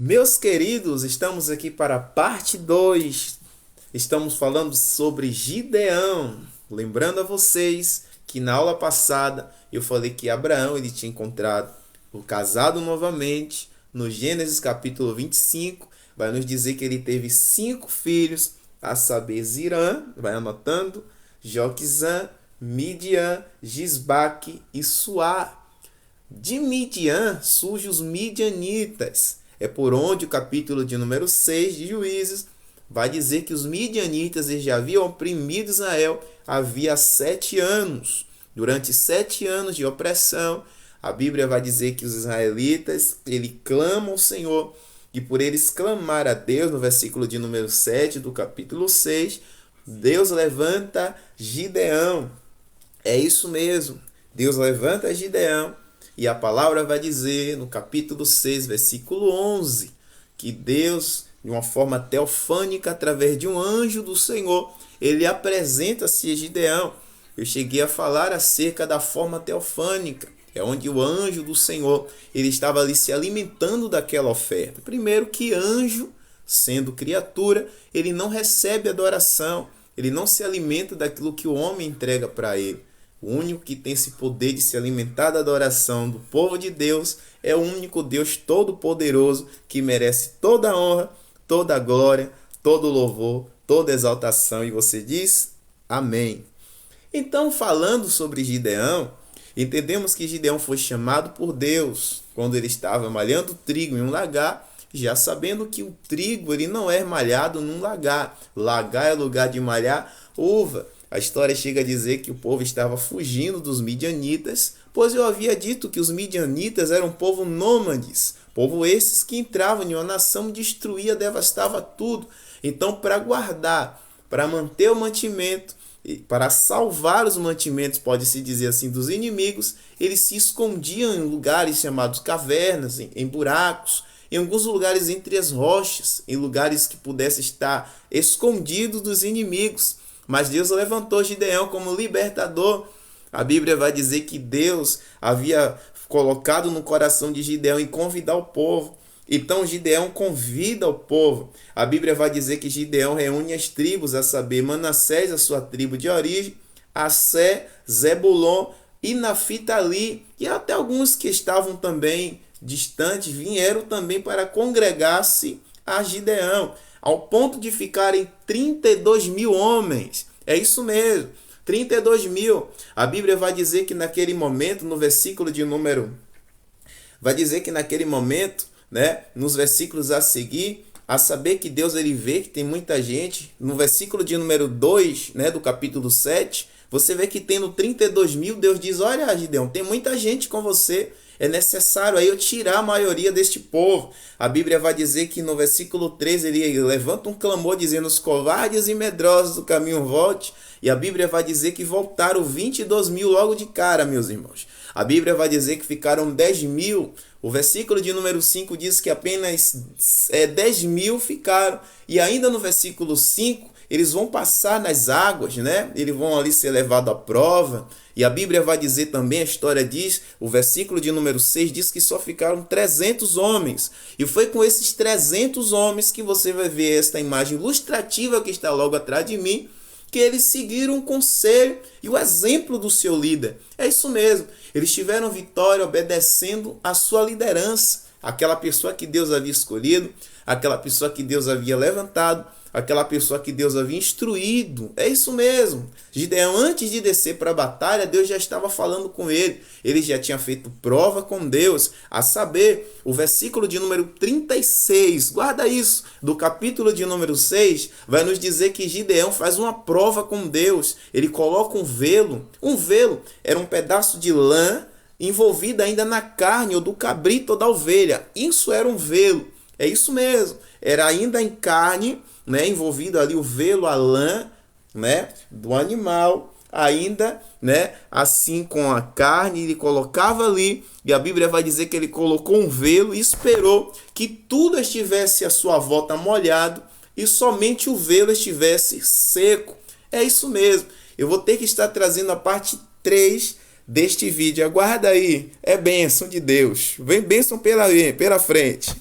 Meus queridos, estamos aqui para a parte 2. Estamos falando sobre Gideão. Lembrando a vocês que na aula passada eu falei que Abraão ele tinha encontrado o casado novamente. No Gênesis capítulo 25, vai nos dizer que ele teve 5 filhos, a saber Zirã, vai anotando, Joquizã, Midian, Gisbaque e Suá. De Midian surgem os midianitas. É por onde o capítulo de número 6 de Juízes vai dizer que os midianitas já haviam oprimido Israel havia 7 anos. Durante 7 anos de opressão, a Bíblia vai dizer que os israelitas clamam ao Senhor, e por eles clamar a Deus, no versículo de número 7 do capítulo 6, Deus levanta Gideão. É isso mesmo, Deus levanta Gideão. E a palavra vai dizer no capítulo 6, versículo 11, que Deus, de uma forma teofânica, através de um anjo do Senhor, ele apresenta-se a Gideão. Eu cheguei a falar acerca da forma teofânica, é onde o anjo do Senhor ele estava ali se alimentando daquela oferta. Primeiro que anjo, sendo criatura, ele não recebe adoração, ele não se alimenta daquilo que o homem entrega para ele. O único que tem esse poder de se alimentar da adoração do povo de Deus é o único Deus todo-poderoso que merece toda a honra, toda a glória, todo o louvor, toda a exaltação. E você diz, amém. Então, falando sobre Gideão, entendemos que Gideão foi chamado por Deus quando ele estava malhando trigo em um lagar, já sabendo que o trigo ele não é malhado num lagar. Lagar é lugar de malhar uva. A história chega a dizer que o povo estava fugindo dos midianitas, pois eu havia dito que os midianitas eram um povo nômades, povo esses que entravam em uma nação, destruía, devastava tudo. Então, para guardar, para manter o mantimento, para salvar os mantimentos, pode-se dizer assim, dos inimigos, eles se escondiam em lugares chamados cavernas, em buracos, em alguns lugares entre as rochas, em lugares que pudessem estar escondidos dos inimigos. Mas Deus levantou Gideão como libertador. A Bíblia vai dizer que Deus havia colocado no coração de Gideão em convidar o povo. Então Gideão convida o povo. A Bíblia vai dizer que Gideão reúne as tribos, a saber, Manassés, a sua tribo de origem, Assé, Zebulon e Naftali. E até alguns que estavam também distantes vieram também para congregar-se a Gideão, ao ponto de ficarem 32 mil homens. É isso mesmo, 32 mil. A Bíblia vai dizer que naquele momento, no versículo de número... Vai dizer que naquele momento, né, nos versículos a seguir, a saber que Deus ele vê que tem muita gente. No versículo de número 2, né, do capítulo 7, você vê que tendo 32 mil, Deus diz, olha, Gideão, tem muita gente com você. É necessário aí eu tirar a maioria deste povo. A Bíblia vai dizer que no versículo 13 ele levanta um clamor dizendo, os covardes e medrosos do caminho volte. E a Bíblia vai dizer que voltaram 22 mil logo de cara, meus irmãos. A Bíblia vai dizer que ficaram 10 mil. O versículo de número 5 diz que apenas 10 mil ficaram. E ainda no versículo 5, eles vão passar nas águas, né? Eles vão ali ser levados à prova. E a Bíblia vai dizer também, a história diz, o versículo de número 6 diz que só ficaram 300 homens. E foi com esses 300 homens que você vai ver esta imagem ilustrativa que está logo atrás de mim, que eles seguiram o conselho e o exemplo do seu líder. É isso mesmo, eles tiveram vitória obedecendo a sua liderança, aquela pessoa que Deus havia escolhido, aquela pessoa que Deus havia levantado, aquela pessoa que Deus havia instruído. É isso mesmo. Gideão, antes de descer para a batalha, Deus já estava falando com ele. Ele já tinha feito prova com Deus. A saber, o versículo de número 36, guarda isso, do capítulo de número 6, vai nos dizer que Gideão faz uma prova com Deus. Ele coloca um velo. Um velo era um pedaço de lã envolvida ainda na carne ou do cabrito ou da ovelha. Isso era um velo. É isso mesmo. Era ainda em carne, né, envolvido ali o velo, a lã, né, do animal, ainda, né, assim com a carne, ele colocava ali, e a Bíblia vai dizer que ele colocou um velo e esperou que tudo estivesse à sua volta molhado e somente o velo estivesse seco. É isso mesmo. Eu vou ter que estar trazendo a parte 3 deste vídeo. Aguarda aí. É bênção de Deus. Vem bênção pela frente.